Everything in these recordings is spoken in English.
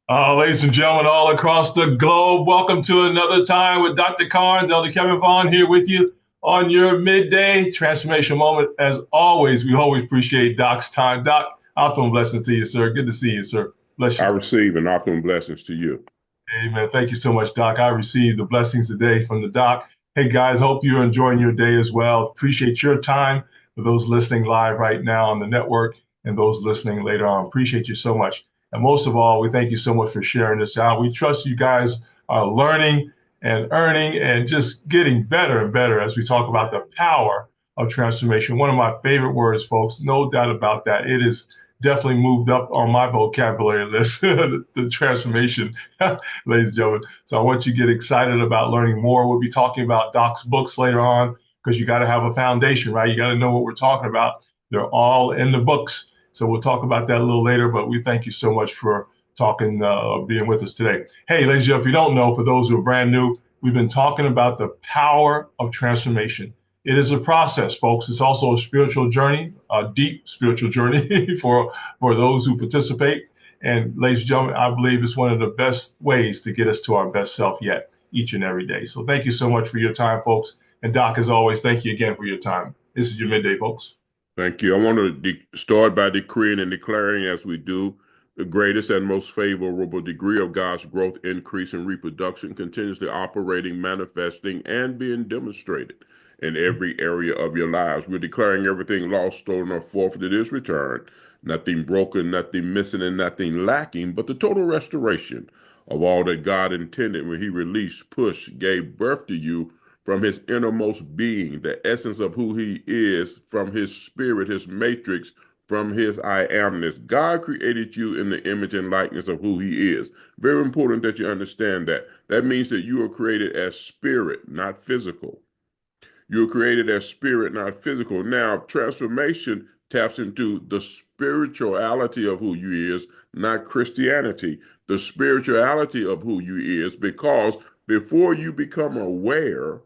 Ladies and gentlemen, all across the globe, welcome to another time with Dr. Carnes, Elder Kevin Vaughan here with you on your midday transformation moment. As always, we always appreciate Doc's time. Doc, optimal blessings to you, sir. Good to see you, sir. Bless I you. receive an optimum blessings to you. Amen. Thank you so much, Doc. I received the blessings today from the Doc. Hey, guys, hope you're enjoying your day as well. Appreciate your time for those listening live right now on the network and those listening later on. Appreciate you so much. And most of all, we thank you so much for sharing this out. We trust you guys are learning and earning and just getting better and better as we talk about the power of transformation. One of my favorite words, folks, no doubt about that. It is definitely moved up on my vocabulary list, the transformation ladies and gentlemen. So I want you to get excited about learning more. We'll be talking about Doc's books later on because you got to have a foundation, right? You got to know what we're talking about. They're all in the books. So we'll talk about that a little later, but we thank you so much for talking, being with us today. Hey, ladies and gentlemen, if you don't know, for those who are brand new, we've been talking about the power of transformation. It is a process, folks. It's also a spiritual journey, a deep spiritual journey for those who participate. And ladies and gentlemen, I believe it's one of the best ways to get us to our best self yet, each and every day. So thank you so much for your time, folks. And Doc, as always, thank you again for your time. This is your midday, folks. Thank you. I want to start by decreeing and declaring, as we do, the greatest and most favorable degree of God's growth, increase, and reproduction continuously operating, manifesting, and being demonstrated in every area of your lives. We're declaring everything lost, stolen, or forfeited is returned, nothing broken, nothing missing, and nothing lacking, but the total restoration of all that God intended when He released, pushed, gave birth to you from his innermost being, the essence of who he is, from his spirit, his matrix, from his I amness. God created you in the image and likeness of who he is. Very important that you understand that. That means that you are created as spirit, not physical. You were created as spirit, not physical. Now, transformation taps into the spirituality of who you is, not Christianity. The spirituality of who you is, because before you become aware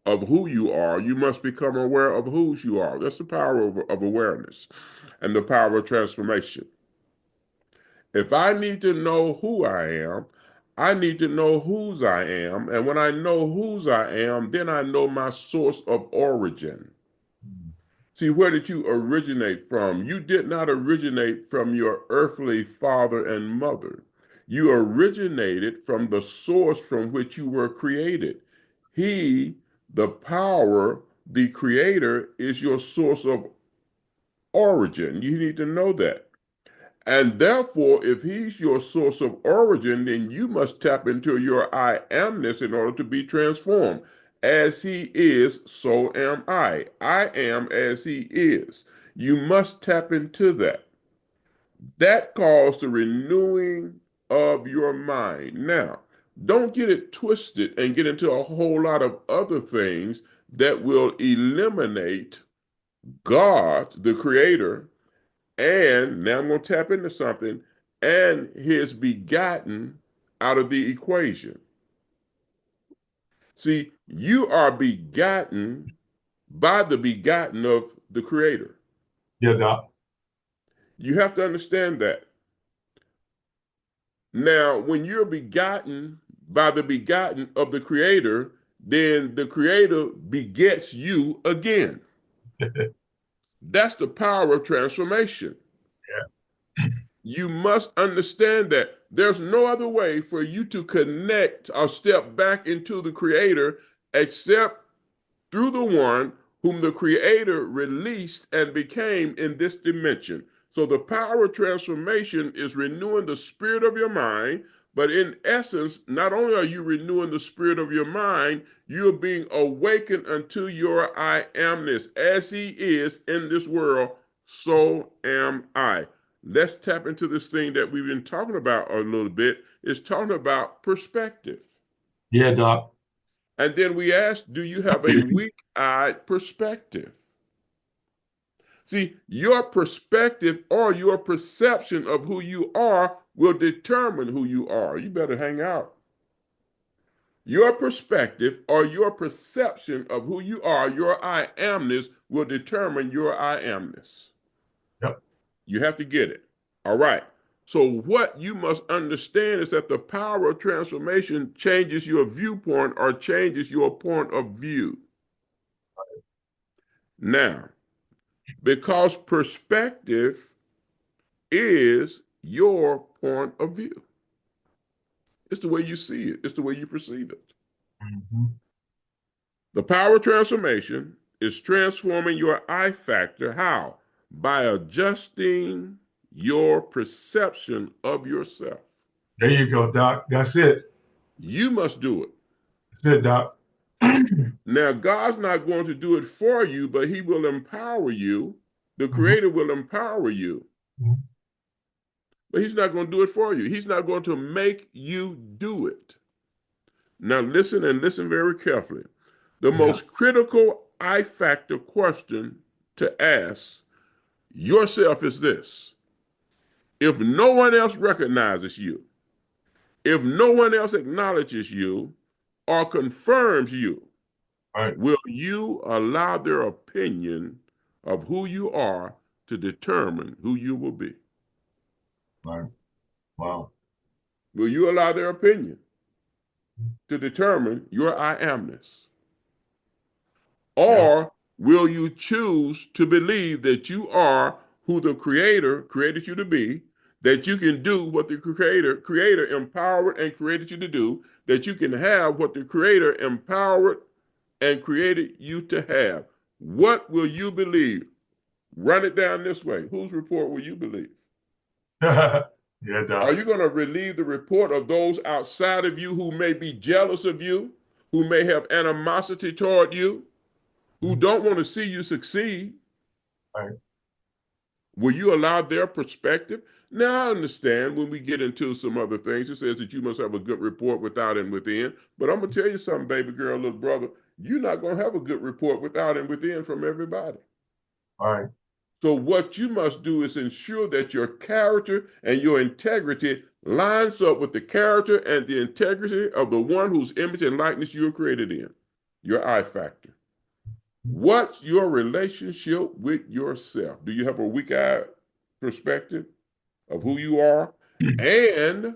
of who you are, you must become aware of whose you are. That's the power of awareness and the power of transformation. If I need to know who I need to know whose I am. And when I know whose I am, then I know my source of origin. See, where did you originate from? You did not originate from your earthly father and mother. You originated from the source from which you were created. He, the power, the creator, is your source of origin. You need to know that. And therefore, if he's your source of origin, then you must tap into your I amness in order to be transformed. As he is, so am I. I am as he is. You must tap into that. That calls the renewing of your mind. Now, don't get it twisted and get into a whole lot of other things that will eliminate God, the creator, and now I'm going to tap into something, and his begotten out of the equation. See, you are begotten by the begotten of the creator. Yeah, Doc. You have to understand that. Now, when you're begotten by the begotten of the creator, then the creator begets you again. That's the power of transformation. You must understand that there's no other way for you to connect or step back into the Creator except through the one whom the Creator released and became in this dimension. So the power of transformation is renewing the spirit of your mind. But in essence, not only are you renewing the spirit of your mind, you're being awakened unto your I amness. As He is in this world, so am I. Let's tap into this thing that we've been talking about a little bit. It's talking about perspective. Yeah, Doc. And then we ask, do you have a weak-eyed perspective? See, your perspective or your perception of who you are will determine who you are. You better hang out. Your perspective or your perception of who you are, your I amness, will determine your I amness. Yep. You have to get it. All right. So, what you must understand is that the power of transformation changes your viewpoint or changes your point of view. Now, because perspective is your point of view, it's the way you see it, it's the way you perceive it. Mhm. The power of transformation is transforming your I factor. How? By adjusting your perception of yourself. There you go, Doc. That's it. You must do it. That's it, Doc. Now, God's not going to do it for you, but He will empower you. The Mhm. Creator will empower you, but He's not going to do it for you. He's not going to make you do it. Now, listen and listen very carefully. The Yeah. most critical I factor question to ask yourself is this: if no one else recognizes you, if no one else acknowledges you or confirms you, Right. will you allow their opinion of who you are to determine who you will be? Right. Wow. Will you allow their opinion to determine your I amness? Yeah. Or will you choose to believe that you are who the Creator created you to be, that you can do what the Creator empowered and created you to do, that you can have what the Creator empowered and created you to have? What will you believe? Run it down this way. Whose report will you believe? Yeah, Are Doc. you going to believe the report of those outside of you who may be jealous of you, who may have animosity toward you, who don't want to see you succeed? Right. Will you allow their perspective? Now, I understand when we get into some other things, it says that you must have a good report without and within. But I'm going to tell you something, baby girl, little brother. You're not going to have a good report without and within from everybody. Right. So, what you must do is ensure that your character and your integrity lines up with the character and the integrity of the one whose image and likeness you are created in, your I factor. What's your relationship with yourself? Do you have a weak eye perspective of who you are? And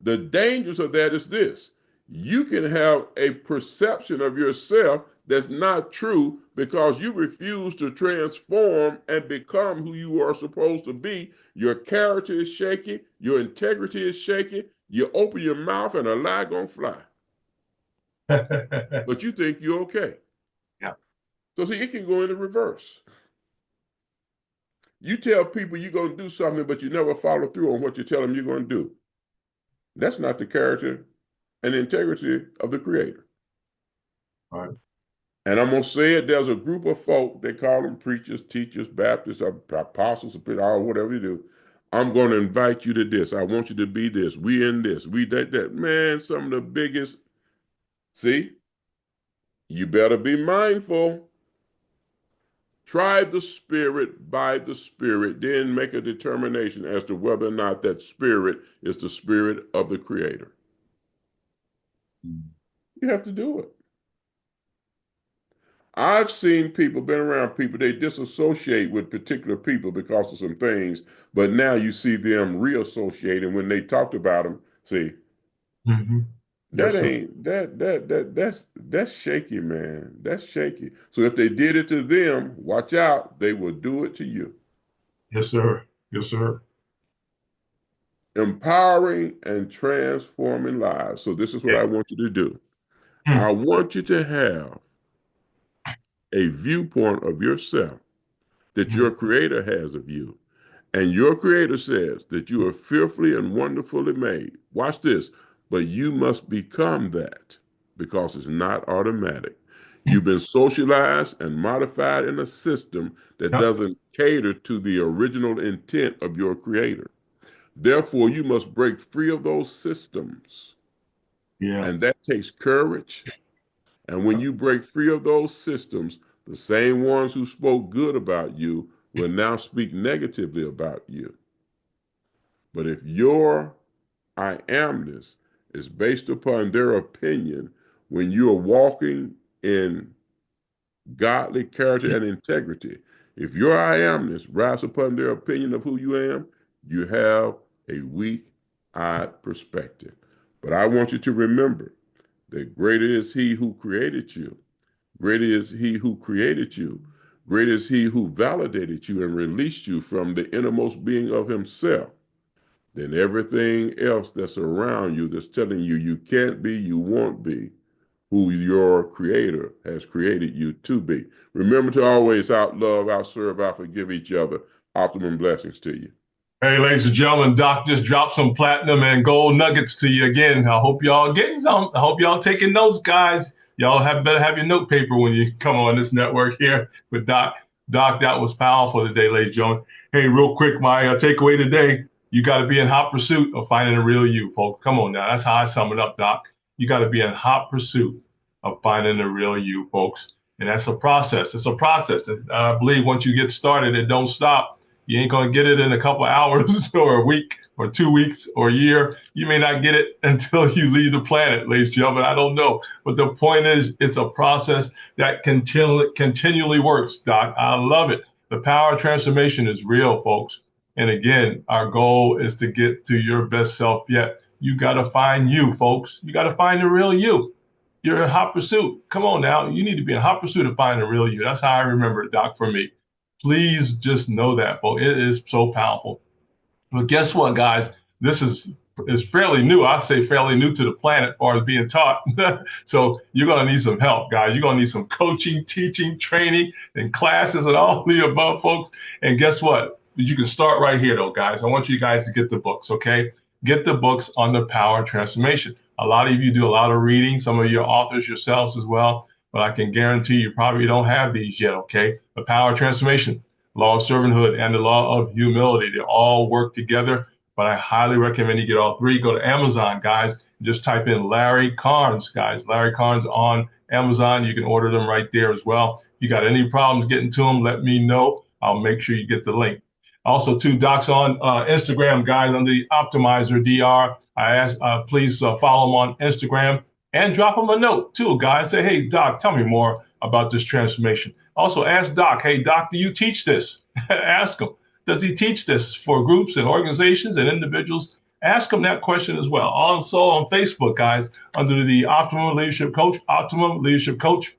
the dangers of that is this: you can have a perception of yourself that's not true because you refuse to transform and become who you are supposed to be. Your character is shaky, your integrity is shaky. You open your mouth and a lie gonna fly, but you think you're okay. Yeah. So see, it can go in the reverse. You tell people you're going to do something, but you never follow through on what you tell them you're going to do. That's not the character and integrity of the Creator. Right. And I'm going to say it, there's a group of folk, they call them preachers, teachers, Baptists, apostles, or whatever you do. I'm going to invite you to this. I want you to be this. We in this. We that. Man, some of the biggest. See, you better be mindful. Try the spirit by the spirit, then make a determination as to whether or not that spirit is the spirit of the Creator. You have to do it. I've seen people, been around people, they disassociate with particular people because of some things, but now you see them reassociating when they talked about them. See, Hmm. that Yes, sir. ain't that's shaky, man. That's shaky. So if they did it to them, watch out, they will do it to you. Yes, sir. Yes, sir. Empowering and transforming lives. So this is what Yeah. I want you to do. I Mm. want you to have a viewpoint of yourself that Mm. your creator has of you. And your creator says that you are fearfully and wonderfully made. Watch this. But you must become that because it's not automatic. You've been socialized and modified in a system that Yep. doesn't cater to the original intent of your creator. Therefore, you must break free of those systems. Yeah. And that takes courage. And when you break free of those systems, the same ones who spoke good about you will now speak negatively about you. But if your I amness is based upon their opinion, when you are walking in godly character and integrity, if your I amness rests upon their opinion of who you am, You have a weak-eyed perspective. But I want you to remember that greater is he who created you. Greater is he who created you. Greater is he who validated you and released you from the innermost being of himself than everything else that's around you that's telling you you can't be, you won't be who your creator has created you to be. Remember to always out love, out serve, out forgive each other. Optimum blessings to you. Hey, ladies and gentlemen, Doc just dropped some platinum and gold nuggets to you again. I hope y'all getting some. I hope y'all taking notes, guys. Y'all better have your note paper when you come on this network here with Doc. Doc, that was powerful today, ladies and gentlemen. Hey, real quick, my takeaway today: you got to be in hot pursuit of finding the real you, folks. Come on now, that's how I sum it up, Doc. You got to be in hot pursuit of finding the real you, folks, and that's a process. It's a process. And I believe once you get started, it don't stop. You ain't going to get it in a couple of hours or a week or 2 weeks or a year. You may not get it until you leave the planet, ladies and gentlemen. I don't know. But the point is, it's a process that continually works, Doc. I love it. The power of transformation is real, folks. And again, our goal is to get to your best self yet. You got to find you, folks. You got to find the real you. You're in hot pursuit. Come on now. You need to be in hot pursuit of finding the real you. That's how I remember it, Doc, for me. Please just know that, folks. It is so powerful. But guess what, guys? This is fairly new. I say fairly new to the planet as far as being taught. So you're going to need some help, guys. You're going to need some coaching, teaching, training, and classes and all the above, folks. And guess what? You can start right here, though, guys. I want you guys to get the books, okay? Get the books on the power of transformation. A lot of you do a lot of reading, some of your authors yourselves as well, but I can guarantee you probably don't have these yet, okay? The power of transformation, law of servanthood, and the law of humility. They all work together, but I highly recommend you get all three. Go to Amazon, guys. Just type in Larry Carnes, guys. Larry Carnes on Amazon. You can order them right there as well. You got any problems getting to them, let me know. I'll make sure you get the link. Also, two Docs on Instagram, guys, under the Optimizer DR. I ask, please follow them on Instagram and drop them a note too, guys. Say, hey, Doc, tell me more about this transformation. Also, ask Doc, hey, Doc, do you teach this? Ask him. Does he teach this for groups and organizations and individuals? Ask him that question as well. Also on Facebook, guys, under the Optimum Leadership Coach, Optimum Leadership Coach.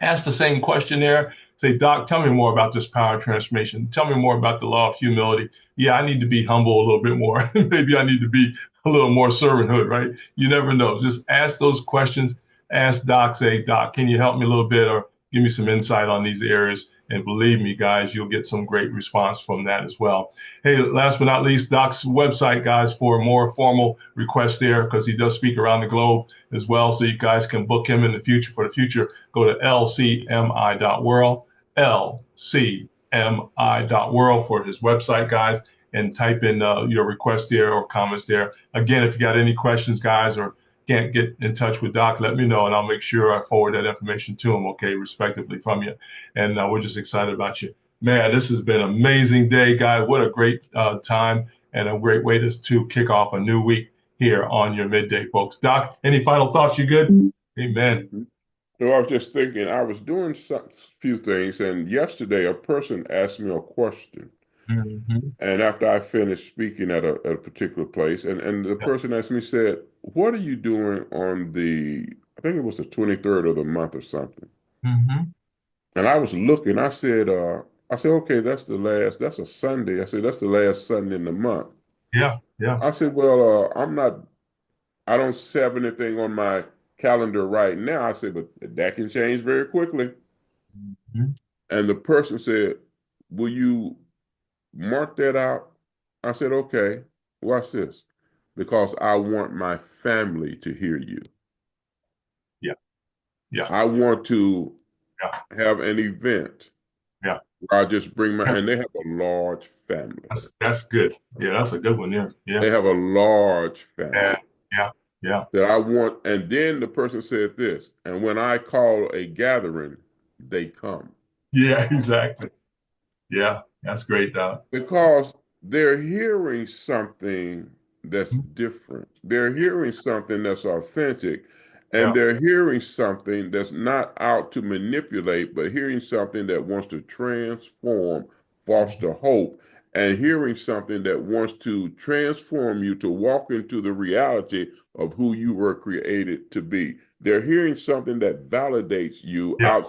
Ask the same question there. Say, Doc, tell me more about this power transformation. Tell me more about the law of humility. Yeah, I need to be humble a little bit more. Maybe I need to be a little more servanthood, right? You never know. Just ask those questions. Ask Doc, say, Doc, can you help me a little bit or give me some insight on these areas? And believe me, guys, you'll get some great response from that as well. Hey, last but not least, Doc's website, guys, for more formal requests there, because he does speak around the globe as well. So you guys can book him in the future for the future. Go to lcmi.world, lcmi.world for his website, guys, and type in your request there or comments there. Again, if you got any questions, guys, or can't get in touch with Doc, let me know, and I'll make sure I forward that information to him, okay, respectively from you. And we're just excited about you. Man, this has been an amazing day, guys. What a great time and a great way to kick off a new week here on your midday, folks. Doc, any final thoughts? You good? Amen. So I was just thinking, I was doing some few things, and yesterday a person asked me a question. Mm-hmm. And after I finished speaking at a particular place, and the Yeah. person asked me, said, what are you doing on I think it was the 23rd of the month or something. Mm-hmm. And I was looking, I said, okay, that's a Sunday. I said, that's the last Sunday in the month. Yeah. Yeah. I said, well, I don't have anything on my calendar right now. I said, but that can change very quickly. Mm-hmm. And the person said, will you mark that out? I said, okay, watch this. Because I want my family to hear you. Yeah. Yeah. I want to Yeah. have an event Yeah. where I just bring Yeah. and they have a large family. That's good. Yeah, that's a good one there. Yeah. They have a large Yeah. family Yeah. Yeah. that I want. And then the person said this, and when I call a gathering, they come. Yeah, exactly. Yeah. That's great, Doc. Because they're hearing something that's different. They're hearing something that's authentic, and Yeah. they're hearing something that's not out to manipulate, but hearing something that wants to transform, foster hope, and hearing something that wants to transform you to walk into the reality of who you were created to be. They're hearing something that validates you Yeah.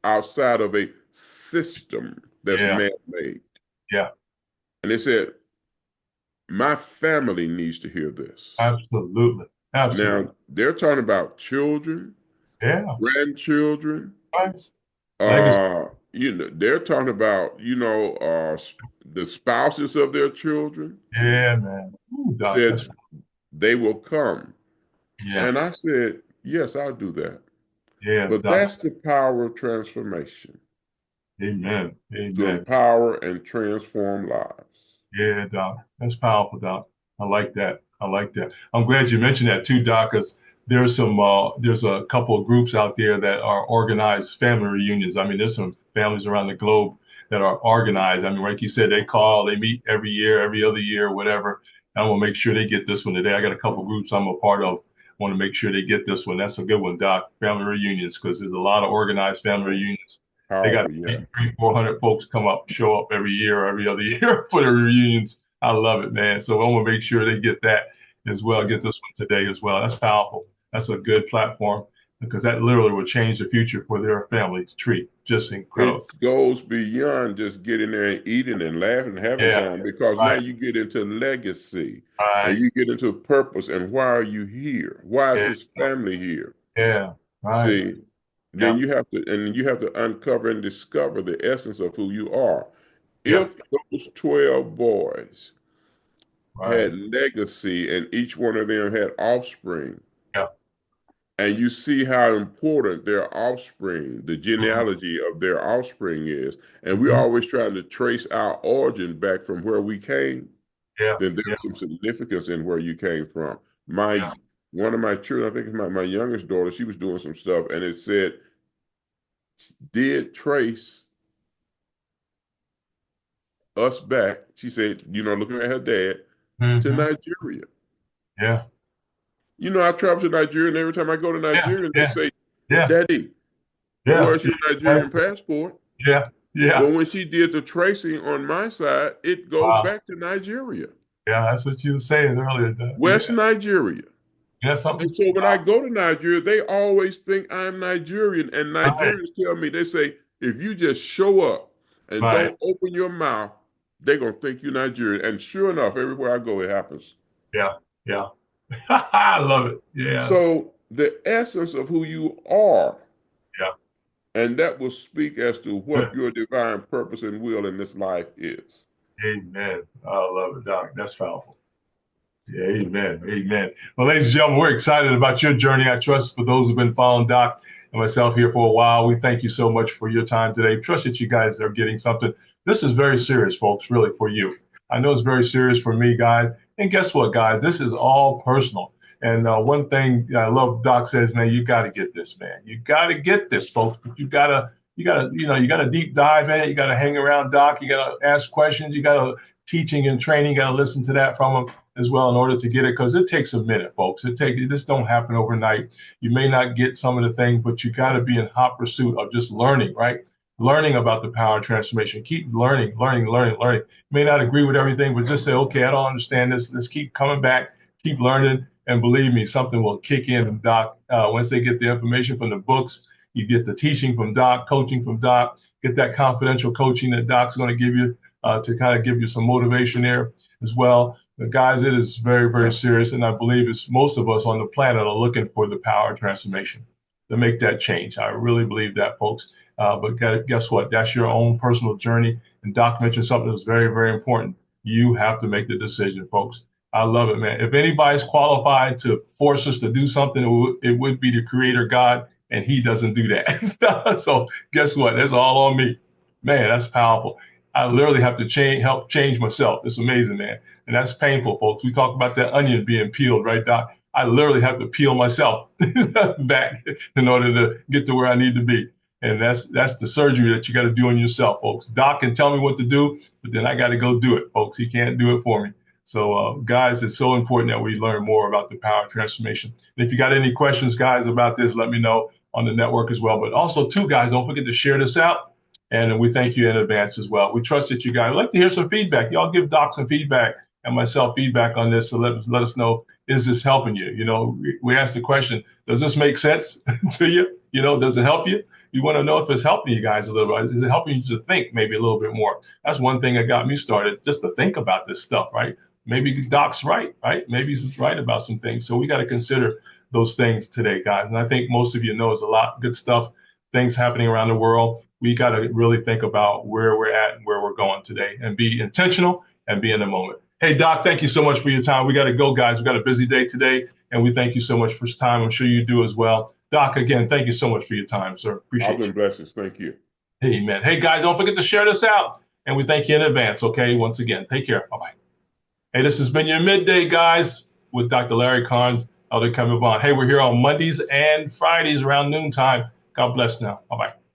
outside of a system that's Yeah. man-made. Yeah. And they said, my family needs to hear this. Absolutely. Absolutely. Now, they're talking about children, Yeah. grandchildren, Right. Legacy. they're talking about, the spouses of their children Yeah, man. Ooh, Doc, said that's they will come. yeah. And I said, yes, I'll do that. Yeah, But Doc. that's the power of transformation, Amen. to Amen. empower and transform lives. Yeah, Doc. That's powerful, Doc. I like that. I like that. I'm glad you mentioned that too, Doc, because there's a couple of groups out there that are organized family reunions. I mean, there's some families around the globe that are organized. I mean, like you said, they call, they meet every year, every other year, whatever. And I want to make sure they get this one today. I got a couple of groups I'm a part of. Want to make sure they get this one. That's a good one, Doc. Family reunions, because there's a lot of organized family reunions. They got Powerful, yeah. three, 400 folks come up, show up every year or every other year for the reunions. I love it, man. So I'm gonna make sure they get that as well. Get this one today as well. That's powerful. That's a good platform because that literally will change the future for their family tree. Just incredible. It goes beyond just getting there and eating and laughing and having Yeah. time, because now Right. you get into legacy and Right. you get into purpose and why are you here? Why is Yeah. this family here? Yeah. Right. See, Yeah. then you have to uncover and discover the essence of who you are. Yeah. If those 12 boys Right. had legacy and each one of them had offspring, Yeah. and you see how important their offspring, the Mm-hmm. genealogy of their offspring is, and we're Mm-hmm. always trying to trace our origin back from where we came, Yeah. then Yeah. there's some significance in where you came from. My Yeah. One of my children, I think it's my youngest daughter, she was doing some stuff and it said, did trace us back, she said, looking at her dad, to Mm-hmm. Nigeria. Yeah. I travel to Nigeria, and every time I go to Yeah. Nigeria, they Yeah. say, Yeah. Daddy, Yeah. where's your Nigerian passport? Yeah. Yeah. Well, when she did the tracing on my side, it goes Wow. back to Nigeria, Yeah. That's what you were saying earlier, Doc. Yeah. West Nigeria. Yeah. And Something. so when I go to Nigeria, they always think I'm Nigerian. And Right. Nigerians tell me, they say, if you just show up and Right. don't open your mouth, they're going to think you're Nigerian. And sure enough, everywhere I go, it happens. Yeah. Yeah. I love it. Yeah. So the essence of who you are, Yeah. and that will speak as to what Good. your divine purpose and will in this life is. Amen. I love it, Doc. That's powerful. Yeah, amen. Amen. Well, ladies and gentlemen, we're excited about your journey. I trust for those who've been following Doc and myself here for a while, we thank you so much for your time today. Trust that you guys are getting something. This is very serious, folks, really, for you. I know it's very serious for me, guys. And guess what, guys? This is all personal. And one thing I love, Doc says, man, you got to get this, man. You got to get this, folks. But you got to deep dive in it. You got to hang around Doc. You got to ask questions. You got to teaching and training. You got to listen to that from him as well in order to get it, because it takes a minute, folks. This don't happen overnight. You may not get some of the things, but you got to be in hot pursuit of just learning, right? Learning about the power of transformation. Keep learning, learning, learning, learning. You may not agree with everything, but just say, okay, I don't understand this. Let's keep coming back, keep learning, and believe me, something will kick in from Doc. Once they get the information from the books, you get the teaching from Doc, coaching from Doc, get that confidential coaching that Doc's going to give you to kind of give you some motivation there as well. But guys, it is very, very serious. And I believe it's most of us on the planet are looking for the power of transformation to make that change. I really believe that, folks. But guess what? That's your own personal journey. And Doc mentioned something that's very, very important. You have to make the decision, folks. I love it, man. If anybody's qualified to force us to do something, it would be the Creator God, and He doesn't do that. So guess what? That's all on me. Man, that's powerful. I literally have to help change myself. It's amazing, man. And that's painful, folks. We talk about that onion being peeled, right, Doc? I literally have to peel myself back in order to get to where I need to be. And that's the surgery that you got to do on yourself, folks. Doc can tell me what to do, but then I got to go do it, folks. He can't do it for me. So, guys, it's so important that we learn more about the power of transformation. And if you got any questions, guys, about this, let me know on the network as well. But also, too, guys, don't forget to share this out. And we thank you in advance as well. We trust that you guys would like to hear some feedback. Y'all give Doc some feedback and myself feedback on this. So let us know, is this helping you? You know, we asked the question, does this make sense to you? You know, does it help you? You want to know if it's helping you guys a little bit. Is it helping you to think maybe a little bit more? That's one thing that got me started, just to think about this stuff, right? Maybe Doc's right? Maybe he's right about some things. So we got to consider those things today, guys. And I think most of you know there's a lot of good stuff, things happening around the world. We got to really think about where we're at and where we're going today and be intentional and be in the moment. Hey, Doc, thank you so much for your time. We got to go, guys. We got a busy day today, and we thank you so much for your time. I'm sure you do as well. Doc, again, thank you so much for your time, sir. Appreciate you. Blessings. Thank you. Amen. Hey, guys, don't forget to share this out, and we thank you in advance, okay? Once again, take care. Bye-bye. Hey, this has been your midday, guys, with Dr. Larry Carnes, Elder Kevin Vaughan. Hey, we're here on Mondays and Fridays around noontime. God bless now. Bye-bye.